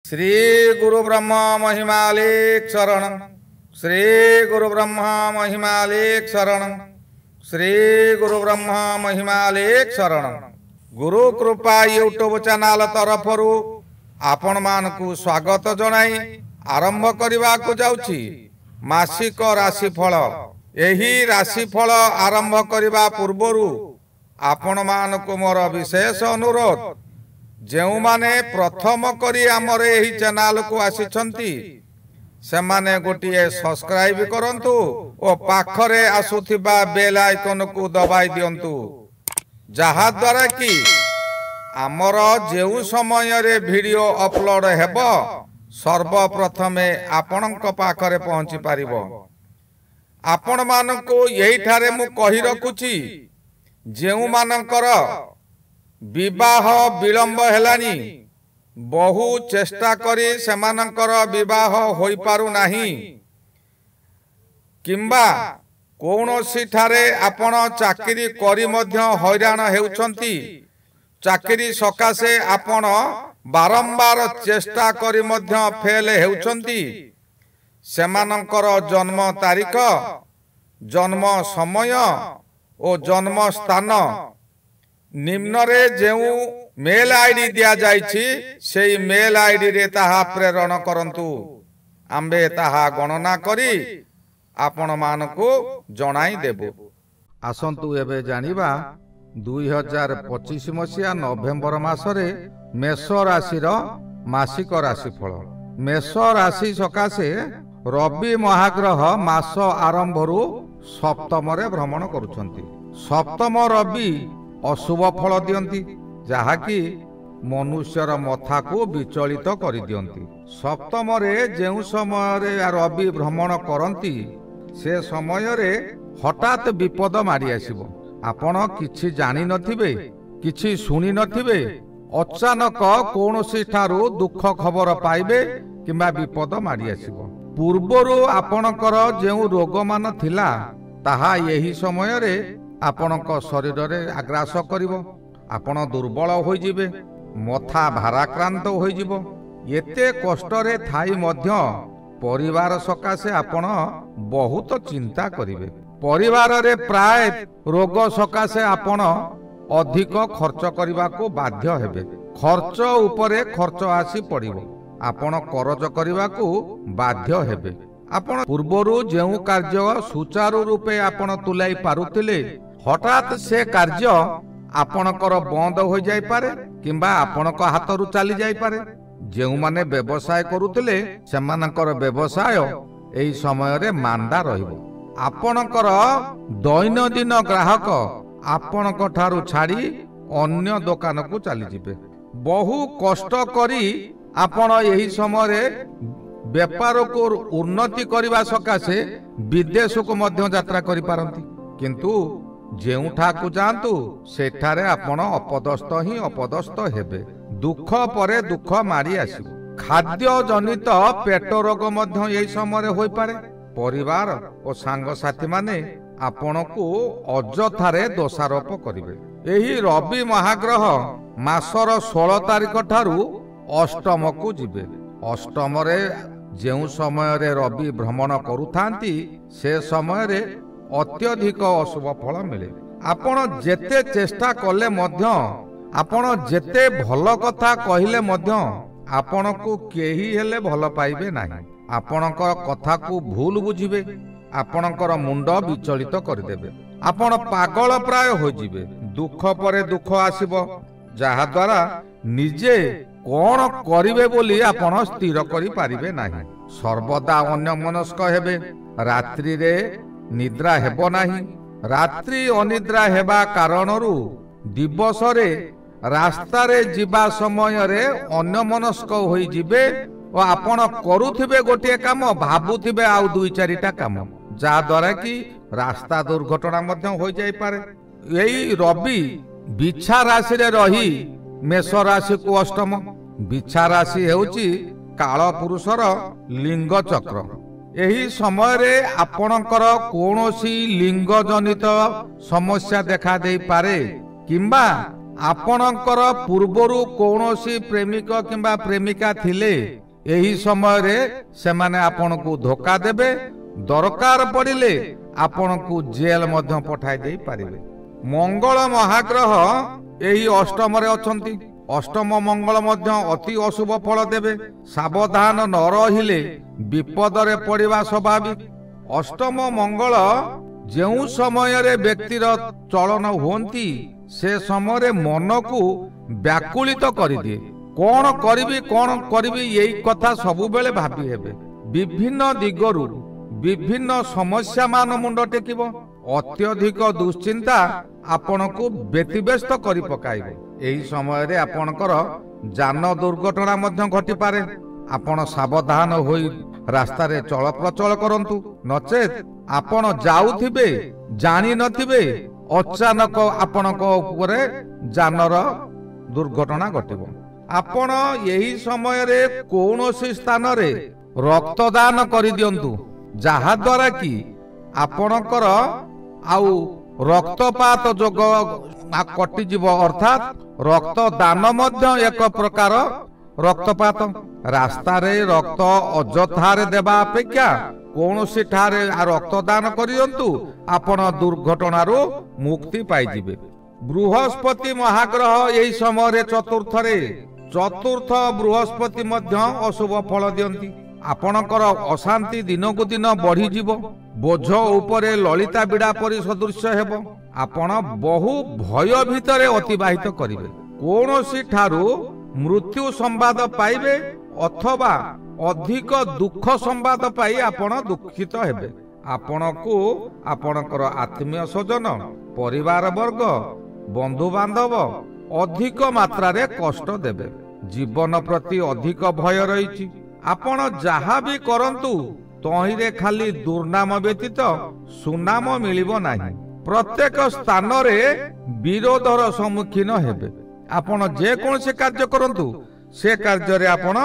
श्री गुरु ब्रह्मा महिमालेक शरण। श्री गुरु ब्रह्मा महिमालेक शरण। श्री गुरु ब्रह्मा महिमालेक शरण। गुरु कृपा यूट्यूब चैनल तरफरु आपण मानकु स्वागत जनाई आरंभ करने को जाउछि मासिक राशिफल। एही राशिफल आरंभ करने पूर्वरु आपण मानकु मोर विशेष अनुरोध, जेउ माने प्रथम करी आमर एही चैनल को आसीछंती से माने गोटिए सब्सक्राइब करंतु ओ पाखरे आसुथिबा बेल आइकन को दबाई दियंतु, जहा द्वारा कि आमर जेउ समय रे वीडियो अपलोड हेबो सर्वप्रथमे आपणक पाखरे पहुंची पारिबो। आपण मानको एही ठारे मु कहि रखुची, जेउ मानकर विवाह विलंब हेलानी, बहु चेष्टा करी सेमानकर विवाह होई पारु नाही, किंबा कौनसी ठारे आपण चाकरी करी मध्य हैरान हेउछंती, चाकरी सकाशे आपण बारंबार चेष्टा करी मध्य फेल हेउछंती, सेमानकर जन्म तारीख, जन्म समय और जन्म स्थान निम्न रे जेउ मेल आईडी दिया जाइछि सेई मेल आईडी रे ताहा प्रेरण करंतु। आम्बे ताहा गणना करी आपण मानको जणाई देबो। आसंतु एबे जानिबा 2025 मसिया नवेम्बर मासरे मेष राशि मासिक राशिफल। मेष राशि सकाशे रवि महाग्रह मास आरंभरू सप्तम रे भ्रमण करुछंती। सप्तम रवि अशुभ फल दियंती, जहाँकि मनुष्यर मथा को विचलित कर दियंती। सप्तम रे जेउ समय रे रवि भ्रमण करंती से समय रे हठात विपद मारी आसीबो। आपण किछि जानि नथिबे, किछि सुनि नथिबे, अचानक कोनोसी ठारू दुख खबर पाइबे किंबा विपद मारी आसीबो। पूर्वरु आपणकर जेउ रोग मान थिला ताहा यही समय रे आपणक शरीर रे आग्रास करिवो। आपण दुर्बल होई जिवे, मथा भाराक्रांत होई जिवो। एते कष्ट रे थाई मध्य परिवार सकाशे आपण बहुत चिंता करिवे। परिवार रे प्राय रोग सकाशे आपण अधिक खर्च करबा को बाध्य हेबे। खर्च उपरे खर्च आसी पड़िवो। आपण करज करबा को बाध्य हेबे। आपण पूर्वरु जेउ कार्य सुचारू रूपे आपण तुलाई पारुतिले, हठात से कार्य आपणकर बंद हो जाय पारे किंबा आपणक हाथरू चली जाय पारे। जेउ माने व्यवसाय करुतिले सेमानकर व्यवसाय एही समय रे मांदा रहिबो। आपणकर दैनंदिन ग्राहक आपणक ठारू छाड़ी अन्य दुकान को चली जिबे। बहु कष्ट करी आपण एही समय रे व्यापार को उन्नति करबा सकाशे विदेश को मध्य यात्रा करि पारंती, किंतु जेउठा को जातु सेठारे आपण अपदस्थ ही अपदस्थ हेबे। दुख परे दुख मारी आसीबो। खाद्य जनित पेट रोग मध्य एही समय होई पारे। परिवार और सांग साथी माने आपण को अजथारे दोषारोप करिवे। एही रवि महाग्रह मासर 16 तारिख ठारू अष्टम को जिबे। अष्टम रे जेउ समय रे रवि भ्रमण करुथांती से समय रे अत्यधिक अशुभ फल मिले। आपण जेते चेष्टा कले मध्य, आपण जेते भल कथा कहिले मध्य आपण को केही हेले भल पाइबे नाही। आपणकर कथा को भूल बुझिबे, आपणकर मुंड विचलित करदेबे। आपण पागल प्राय हो जिबे। दुख परे दुख आसीबो, जहा द्वारा निजे कोन करिवे बोली आपण स्थिर करि पारिबे नाही। सर्वदा अन्यमनस्क हेबे। रात्रि रे निद्रा हेबो नाही। रात्रि अनिद्रा हेबा कारणरू दिवस रे रास्ता रे जिबा समय रे अन्यमनस्क होई जिबे और आपण करूथिबे गोटे काम, भाबुथिबे आउ 2-4टा काम, जा द्वारा कि रास्ता दुर्घटना मध्य हो जाई पारे। एई रवि बिछा राशि रे रही मेष राशि को अष्टम। बिछा राशि हेउची काल पुरुषर लिंग चक्र। एही समय रे आपणकर कोनोसी लिंग जनित समस्या देखा दे पारे, किंबा ଆପଣଙ୍କର ପୂର୍ବରୁ କୌଣସି ପ୍ରେମିକ କିମ୍ବା ପ୍ରେମିକା ଥିଲେ ଏହି ସମୟରେ ସେମାନେ ଆପଣଙ୍କୁ ଧୋକା ଦେବେ, ଦରକାର ପଡ଼ିଲେ ଆପଣଙ୍କୁ ଜେଲ ମଧ୍ୟ ପଠାଇ ଦେଇ ପାରିବେ। ମଙ୍ଗଳ ମହାଗ୍ରହ ଏହି ଅଷ୍ଟମରେ ଅଛନ୍ତି। ଅଷ୍ଟମ ମଙ୍ଗଳ ମଧ୍ୟ ଅତି ଅଶୁଭ ଫଳ ଦେବେ। ସାବଧାନ ନ ରହିଲେ ବିପଦରେ ପଡ଼ିବା ସ୍ୱାଭାବିକ। ଅଷ୍ଟମ ମଙ୍ଗଳ ଯେଉଁ ସମୟରେ ବ୍ୟକ୍ତିର ଚଳନ ହୁଅନ୍ତି ସେ ସମୟରେ ମନକୁ ବ୍ୟାକୁଳିତ କରିଦିଏ। କଣ କରିବି ଏଇ କଥା ସବୁବେଳେ ଭାବି ହେବେ। ବିଭିନ୍ନ ଦିଗରୁ ବିଭିନ୍ନ ସମସ୍ୟା ମାନ ମୁଣ୍ଡ ଟେକିବ। ଅତ୍ୟଧିକ ଦୁଶ୍ଚିନ୍ତା ଆପଣଙ୍କୁ ବ୍ୟତିବ୍ୟସ୍ତ କରି ପକାଇବ। ଏହି ସମୟରେ ଆପଣଙ୍କର ଯାନ ଦୁର୍ଘଟଣା ମଧ୍ୟ ଘଟିପାରେ। ଆପଣ ସାବଧାନ ହୋଇ ରାସ୍ତାରେ ଚଳପ୍ରଚଳ କରନ୍ତୁ, ନଚେତ୍ ଆପଣ ଯାଉଥିବେ ଜାଣିନଥିବେ ଅଚାନକ ଆପଣଙ୍କ ଉପରେ ଯାନର ଦୁର୍ଘଟଣା ଘଟିବ। ଆପଣ ଏହି ସମୟରେ କୌଣସି ସ୍ଥାନରେ ରକ୍ତଦାନ କରିଦିଅନ୍ତୁ, ଯାହାଦ୍ୱାରା କି ଆପଣଙ୍କର ଆଉ ରକ୍ତପାତ ଯୋଗ କଟିଯିବ। ଅର୍ଥାତ୍ ରକ୍ତଦାନ ମଧ୍ୟ ଏକ ପ୍ରକାର ରକ୍ତପାତ। ରାସ୍ତାରେ ରକ୍ତ ଅଯଥାରେ ଦେବା ଅପେକ୍ଷା କୌଣସି ଠାରେ ରକ୍ତଦାନ କରିଦିଅନ୍ତୁ, ଆପଣ ଦୁର୍ଘଟଣାରୁ ମୁକ୍ତି ପାଇଯିବେ। ବୃହସ୍ପତି ମହାଗ୍ରହ ଏହି ସମୟରେ ଚତୁର୍ଥ ବୃହସ୍ପତି ମଧ୍ୟ ଅଶୁଭ ଫଳ ଦିଅନ୍ତି। ଆପଣଙ୍କର ଅଶାନ୍ତି ଦିନକୁ ଦିନ ବଢିଯିବ। ବୋଝ ଉପରେ ଲଳିତା ବିଡ଼ା ପରି ସଦୃଶ୍ୟ ହେବ। ଆପଣ ବହୁ ଭୟ ଭିତରେ ଅତିବାହିତ କରିବେ। କୌଣସି ଠାରୁ ମୃତ୍ୟୁ ସମ୍ବାଦ ପାଇବେ ଅଥବା ଅଧିକ ଦୁଃଖ ସମ୍ବାଦ ପାଇ ଆପଣ ଦୁଃଖିତ ହେବେ। ଆପଣଙ୍କୁ ଆପଣଙ୍କର ଆତ୍ମୀୟ ସ୍ୱଜନ, ପରିବାର ବର୍ଗ, ବନ୍ଧୁବାନ୍ଧବ ଅଧିକ ମାତ୍ରାରେ କଷ୍ଟ ଦେବେ। ଜୀବନ ପ୍ରତି ଅଧିକ ଭୟ ରହିଛି। ଆପଣ ଯାହା ବି କରନ୍ତୁ ତହିଁରେ ଖାଲି ଦୁର୍ନାମ ବ୍ୟତୀତ ସୁନାମ ମିଳିବ ନାହିଁ। ପ୍ରତ୍ୟେକ ସ୍ଥାନରେ ବିରୋଧର ସମ୍ମୁଖୀନ ହେବେ। ଆପଣ ଯେକୌଣସି କାର୍ଯ୍ୟ କରନ୍ତୁ ସେ କାର୍ଯ୍ୟରେ ଆପଣ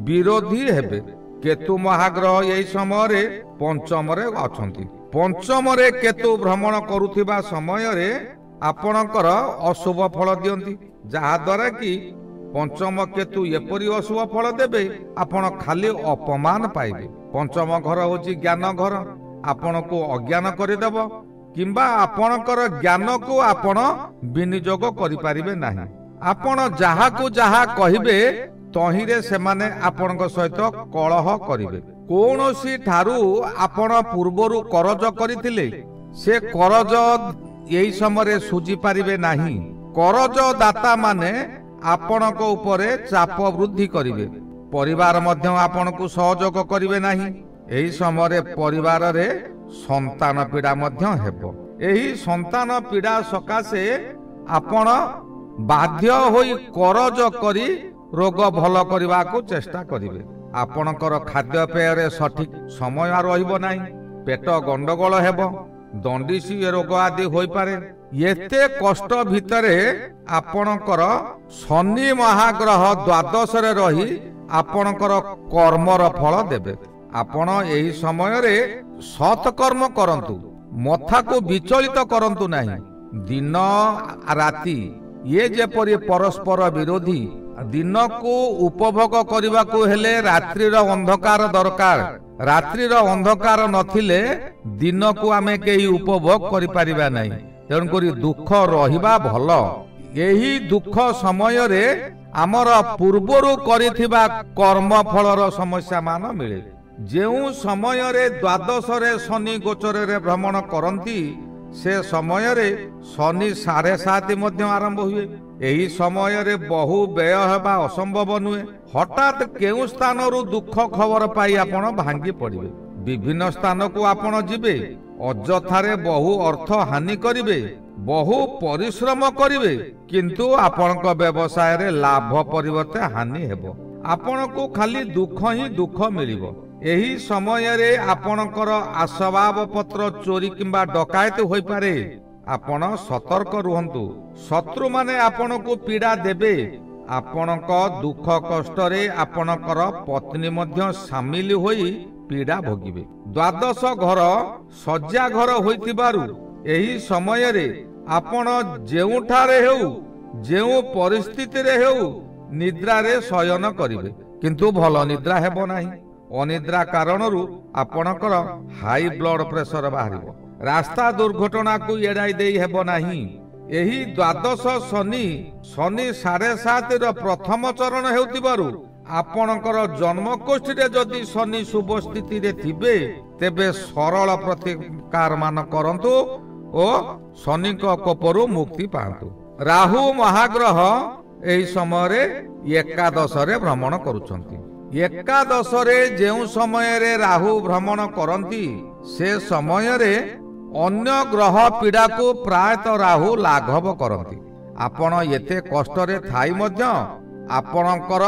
ବିରୋଧୀ ହେବେ। କେତୁ ମହାଗ୍ରହ ଏହି ସମୟରେ ପଞ୍ଚମରେ ଅଛନ୍ତି। ପଞ୍ଚମରେ କେତୁ ଭ୍ରମଣ କରୁଥିବା ସମୟରେ ଆପଣଙ୍କର ଅଶୁଭ ଫଳ ଦିଅନ୍ତି, ଯାହାଦ୍ୱାରା କି ପଞ୍ଚମ କେତୁ ଏପରି ଅଶୁଭ ଫଳ ଦେବେ ଆପଣ ଖାଲି ଅପମାନ ପାଇବେ। ପଞ୍ଚମ ଘର ହେଉଛି ଜ୍ଞାନ ଘର। ଆପଣଙ୍କୁ ଅଜ୍ଞାନ କରିଦେବ କିମ୍ବା ଆପଣଙ୍କର ଜ୍ଞାନକୁ ଆପଣ ବିନିଯୋଗ କରିପାରିବେ ନାହିଁ। ଆପଣ ଯାହାକୁ ଯାହା କହିବେ ତହିଁରେ ସେମାନେ ଆପଣଙ୍କ ସହିତ କଳହ କରିବେ। କୌଣସି ଠାରୁ ଆପଣ ପୂର୍ବରୁ କରଜ କରିଥିଲେ ସେ କରଜ ଏହି ସମୟରେ ସୁଝି ପାରିବେ ନାହିଁ। କରଜ ଦାତା ମାନେ ଆପଣଙ୍କ ଉପରେ ଚାପ ବୃଦ୍ଧି କରିବେ। ପରିବାର ମଧ୍ୟ ଆପଣଙ୍କୁ ସହଯୋଗ କରିବେ ନାହିଁ। ଏହି ସମୟରେ ପରିବାରରେ ସନ୍ତାନ ପୀଡ଼ା ମଧ୍ୟ ହେବ। ଏହି ସନ୍ତାନ ପୀଡ଼ା ସକାଶେ ଆପଣ ବାଧ୍ୟ ହୋଇ କରଜ କରି ରୋଗ ଭଲ କରିବାକୁ ଚେଷ୍ଟା କରିବେ। ଆପଣଙ୍କର ଖାଦ୍ୟପେୟରେ ସଠିକ ସମୟ ରହିବ ନାହିଁ। ପେଟ ଗଣ୍ଡଗୋଳ ହେବ, ଦଣ୍ଡିସି ରୋଗ ଆଦି ହୋଇପାରେ। ଏତେ କଷ୍ଟ ଭିତରେ ଆପଣଙ୍କର ଶନି ମହାଗ୍ରହ ଦ୍ୱାଦଶରେ ରହି ଆପଣଙ୍କର କର୍ମର ଫଳ ଦେବେ। ଆପଣ ଏହି ସମୟରେ ସତ୍କର୍ମ କରନ୍ତୁ, ମଥାକୁ ବିଚଳିତ କରନ୍ତୁ ନାହିଁ। ଦିନ ରାତି ଇଏ ଯେପରି ପରସ୍ପର ବିରୋଧୀ। ଦିନକୁ ଉପଭୋଗ କରିବାକୁ ହେଲେ ରାତ୍ରିର ଅନ୍ଧକାର ଦରକାର। ରାତ୍ରିର ଅନ୍ଧକାର ନଥିଲେ ଦିନକୁ ଆମେ କେହି ଉପଭୋଗ କରିପାରିବା ନାହିଁ। ତେଣୁକରି ଦୁଃଖ ରହିବା ଭଲ। ଏହି ଦୁଃଖ ସମୟରେ ଆମର ପୂର୍ବରୁ କରିଥିବା କର୍ମ ଫଳର ସମସ୍ୟା ମାନ ମିଳେ। ଯେଉଁ ସମୟରେ ଦ୍ୱାଦଶରେ ଶନି ଗୋଚରରେ ଭ୍ରମଣ କରନ୍ତି ସେ ସମୟରେ ଶନି 7.5 ମଧ୍ୟ ଆରମ୍ଭ ହୁଏ। ଏହି ସମୟରେ ବହୁ ବ୍ୟୟ ହେବା ଅସମ୍ଭବ ନୁହେଁ। ହଠାତ୍ କେଉଁ ସ୍ଥାନରୁ ଦୁଃଖ ଖବର ପାଇ ଆପଣ ଭାଙ୍ଗି ପଡ଼ିବେ। ବିଭିନ୍ନ ସ୍ଥାନକୁ ଆପଣ ଯିବେ, ଅଯଥାରେ ବହୁ ଅର୍ଥ ହାନି କରିବେ, ବହୁ ପରିଶ୍ରମ କରିବେ, କିନ୍ତୁ ଆପଣଙ୍କ ବ୍ୟବସାୟରେ ଲାଭ ପରିବର୍ତ୍ତେ ହାନି ହେବ। ଆପଣଙ୍କୁ ଖାଲି ଦୁଃଖ ହିଁ ଦୁଃଖ ମିଳିବ। ଏହି ସମୟରେ ଆପଣଙ୍କର ଆସବାବ ପତ୍ର ଚୋରି କିମ୍ବା ଡକାୟତ ହୋଇପାରେ। ଆପଣ ସତର୍କ ରୁହନ୍ତୁ। ଶତ୍ରୁମାନେ ଆପଣଙ୍କୁ ପୀଡ଼ା ଦେବେ। ଆପଣଙ୍କ ଦୁଃଖ କଷ୍ଟରେ ଆପଣଙ୍କର ପତ୍ନୀ ମଧ୍ୟ ସାମିଲ ହୋଇ ପୀଡ଼ା ଭୋଗିବେ। ଦ୍ୱାଦଶ ଘର ଶଯ୍ୟା ଘର ହୋଇଥିବାରୁ ଏହି ସମୟରେ ଆପଣ ଯେଉଁଠାରେ ହେଉ ଯେଉଁ ପରିସ୍ଥିତିରେ ହେଉ ନିଦ୍ରାରେ ଶୟନ କରିବେ, କିନ୍ତୁ ଭଲ ନିଦ୍ରା ହେବ ନାହିଁ। ଅନିଦ୍ରା କାରଣରୁ ଆପଣଙ୍କର ହାଇ ବ୍ଲଡ ପ୍ରେସର ବାହାରିବ। ରାସ୍ତା ଦୁର୍ଘଟଣାକୁ ଏଡ଼ାଇ ଦେଇ ହେବ ନାହିଁ। ଏହି ଦ୍ୱାଦଶ ଶନି 7.5ର ପ୍ରଥମ ଚରଣ ହେଉଥିବାରୁ ଆପଣଙ୍କର ଜନ୍ମକୋଷ୍ଠୀରେ ଯଦି ଶନି ଶୁଭ ସ୍ଥିତିରେ ଥିବେ ତେବେ ସରଳ ପ୍ରତିକାର ମାନ କରନ୍ତୁ ଓ ଶନିଙ୍କ କୋପରୁ ମୁକ୍ତି ପାଆନ୍ତୁ। ରାହୁ ମହାଗ୍ରହ ଏହି ସମୟରେ ଏକାଦଶରେ ଭ୍ରମଣ କରୁଛନ୍ତି। ଏକାଦଶରେ ଯେଉଁ ସମୟରେ ରାହୁ ଭ୍ରମଣ କରନ୍ତି ସେ ସମୟରେ ଅନ୍ୟ ଗ୍ରହ ପୀଡ଼ାକୁ ପ୍ରାୟତଃ ରାହୁ ଲାଘବ କରନ୍ତି। ଆପଣ ଏତେ କଷ୍ଟରେ ଥାଇ ମଧ୍ୟ ଆପଣଙ୍କର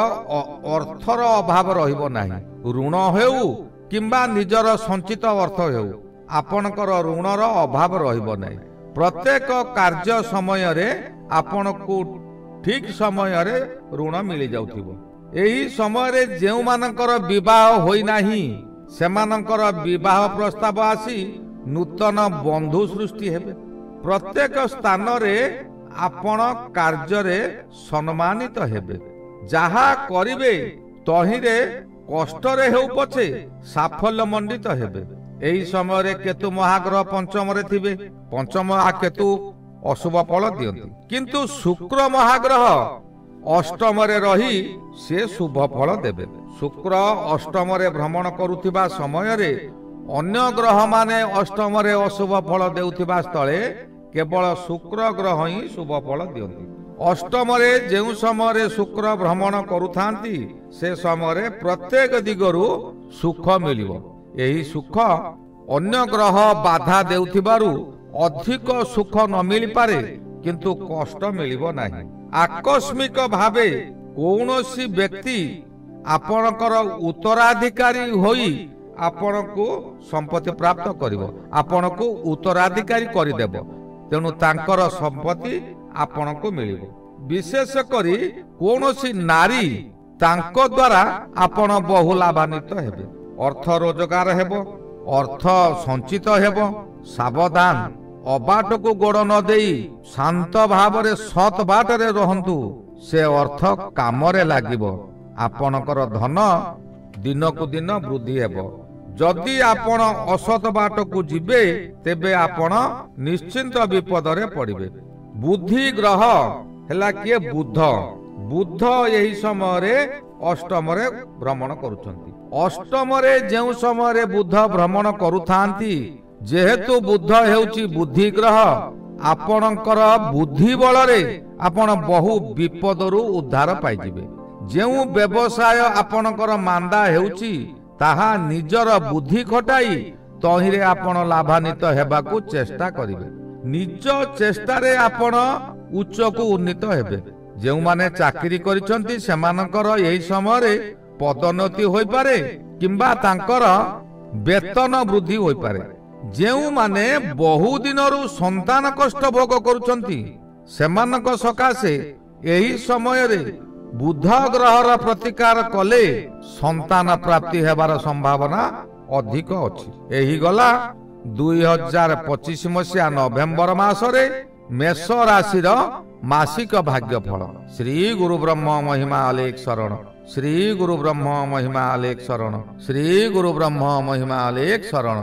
ଅର୍ଥର ଅଭାବ ରହିବ ନାହିଁ। ଋଣ ହେଉ କିମ୍ବା ନିଜର ସଞ୍ଚିତ ଅର୍ଥ ହେଉ, ଆପଣଙ୍କର ଋଣର ଅଭାବ ରହିବ ନାହିଁ। ପ୍ରତ୍ୟେକ କାର୍ଯ୍ୟ ସମୟରେ ଆପଣଙ୍କୁ ଠିକ ସମୟରେ ଋଣ ମିଳିଯାଉଥିବ। ଏହି ସମୟରେ ଯେଉଁମାନଙ୍କର ବିବାହ ହୋଇନାହିଁ ସେମାନଙ୍କର ବିବାହ ପ୍ରସ୍ତାବ ଆସି ନୂତନ ବନ୍ଧୁ ସୃଷ୍ଟି ହେବେ। ପ୍ରତ୍ୟେକ ସ୍ଥାନରେ ଆପଣ କାର୍ଯ୍ୟରେ ସମ୍ମାନିତ ହେବେ। ଯାହା କରିବେ ତହିଁରେ କଷ୍ଟରେ ହେଉ ପଛେ ସାଫଲ୍ୟ ମଣ୍ଡିତ ହେବେ। ଏହି ସମୟରେ କେତୁ ମହାଗ୍ରହ ପଞ୍ଚମରେ ଥିବେ। ପଞ୍ଚମ କେତୁ ଅଶୁଭ ଫଳ ଦିଅନ୍ତି, କିନ୍ତୁ ଶୁକ୍ର ମହାଗ୍ରହ ଅଷ୍ଟମରେ ରହି ସେ ଶୁଭ ଫଳ ଦେବେ। ଶୁକ୍ର ଅଷ୍ଟମରେ ଭ୍ରମଣ କରୁଥିବା ସମୟରେ ଅନ୍ୟ ଗ୍ରହମାନେ ଅଷ୍ଟମରେ ଅଶୁଭ ଫଳ ଦେଉଥିବା ସ୍ଥଳେ କେବଳ ଶୁକ୍ର ଗ୍ରହ ହିଁ ଶୁଭ ଫଳ ଦିଅନ୍ତି। ଅଷ୍ଟମରେ ଯେଉଁ ସମୟରେ ଶୁକ୍ର ଭ୍ରମଣ କରୁଥାନ୍ତି ସେ ସମୟରେ ପ୍ରତ୍ୟେକ ଦିଗରୁ ସୁଖ ମିଳିବ। ଏହି ସୁଖ ଅନ୍ୟ ଗ୍ରହ ବାଧା ଦେଉଥିବାରୁ ଅଧିକ ସୁଖ ନ ମିଳିପାରେ, କିନ୍ତୁ କଷ୍ଟ ମିଳିବ ନାହିଁ। ଆକସ୍ମିକ ଭାବେ କୌଣସି ବ୍ୟକ୍ତି ଆପଣଙ୍କର ଉତ୍ତରାଧିକାରୀ ହୋଇ ଆପଣଙ୍କୁ ସମ୍ପତ୍ତି ପ୍ରାପ୍ତ କରିବ, ଆପଣଙ୍କୁ ଉତ୍ତରାଧିକାରୀ କରିଦେବ। ତେଣୁ ତାଙ୍କର ସମ୍ପତ୍ତି ଆପଣଙ୍କୁ ମିଳିବ। ବିଶେଷ କରି କୌଣସି ନାରୀ, ତାଙ୍କ ଦ୍ୱାରା ଆପଣ ବହୁ ଲାଭାନ୍ୱିତ ହେବେ। ଅର୍ଥ ରୋଜଗାର ହେବ, ଅର୍ଥ ସଞ୍ଚିତ ହେବ। ସାବଧାନ, ଅବାଟକୁ ଗୋଡ଼ ନ ଦେଇ ଶାନ୍ତ ଭାବରେ ସତ୍ ବାଟରେ ରହନ୍ତୁ। ସେ ଅର୍ଥ କାମରେ ଲାଗିବ। ଆପଣଙ୍କର ଧନ ଦିନକୁ ଦିନ ବୃଦ୍ଧି ହେବ। ଯଦି ଆପଣ ଅସତ ବାଟକୁ ଯିବେ ତେବେ ଆପଣ ନିଶ୍ଚିନ୍ତ ବିପଦରେ ପଡ଼ିବେ। ବୁଦ୍ଧି ଗ୍ରହ ହେଲା କିଏ? ବୁଧ। ବୁଧ ଏହି ସମୟରେ ଅଷ୍ଟମରେ ଭ୍ରମଣ କରୁଛନ୍ତି। ଅଷ୍ଟମରେ ଯେଉଁ ସମୟରେ ବୁଧ ଭ୍ରମଣ କରୁଥାନ୍ତି, ଯେହେତୁ ବୁଧ ହେଉଛି ବୁଦ୍ଧି ଗ୍ରହ, ଆପଣଙ୍କର ବୁଦ୍ଧି ବଳରେ ଆପଣ ବହୁ ବିପଦରୁ ଉଦ୍ଧାର ପାଇଯିବେ। ଯେଉଁ ବ୍ୟବସାୟ ଆପଣଙ୍କର ମାନ୍ଦା ହେଉଛି ତାହା ନିଜର ବୁଦ୍ଧି ଖଟାଇ ତହିଁରେ ଆପଣ ଲାଭାନ୍ୱିତ ହେବାକୁ ଚେଷ୍ଟା କରିବେ। ନିଜ ଚେଷ୍ଟାରେ ଆପଣ ଉଚ୍ଚକୁ ଉନ୍ନୀତ ହେବେ। ଯେଉଁମାନେ ଚାକିରି କରିଛନ୍ତି ସେମାନଙ୍କର ଏହି ସମୟରେ ପଦୋନ୍ନତି ହୋଇପାରେ କିମ୍ବା ତାଙ୍କର ବେତନ ବୃଦ୍ଧି ହୋଇପାରେ। ଯେଉଁମାନେ ବହୁ ଦିନରୁ ସନ୍ତାନ କଷ୍ଟ ଭୋଗ କରୁଛନ୍ତି ସେମାନଙ୍କ ସକାଶେ ଏହି ସମୟରେ ବୁଧ ଗ୍ରହର ପ୍ରତିକାର କଲେ ସନ୍ତାନ ପ୍ରାପ୍ତି ହେବାର ସମ୍ଭାବନା ଅଧିକ ଅଛି। ଏହି ଗଲା 2025 ମସିହା ନଭେମ୍ବର ମାସରେ ମେଷ ରାଶିର ମାସିକ ଭାଗ୍ୟଫଳ। ଶ୍ରୀ ଗୁରୁ ବ୍ରହ୍ମ ମହିମା ଅଲେଖ ଶରଣ। ଶ୍ରୀ ଗୁରୁ ବ୍ରହ୍ମ ମହିମା ଅଲେଖ ଶରଣ। ଶ୍ରୀ ଗୁରୁ ବ୍ରହ୍ମ ମହିମା ଅଲେଖ ଶରଣ।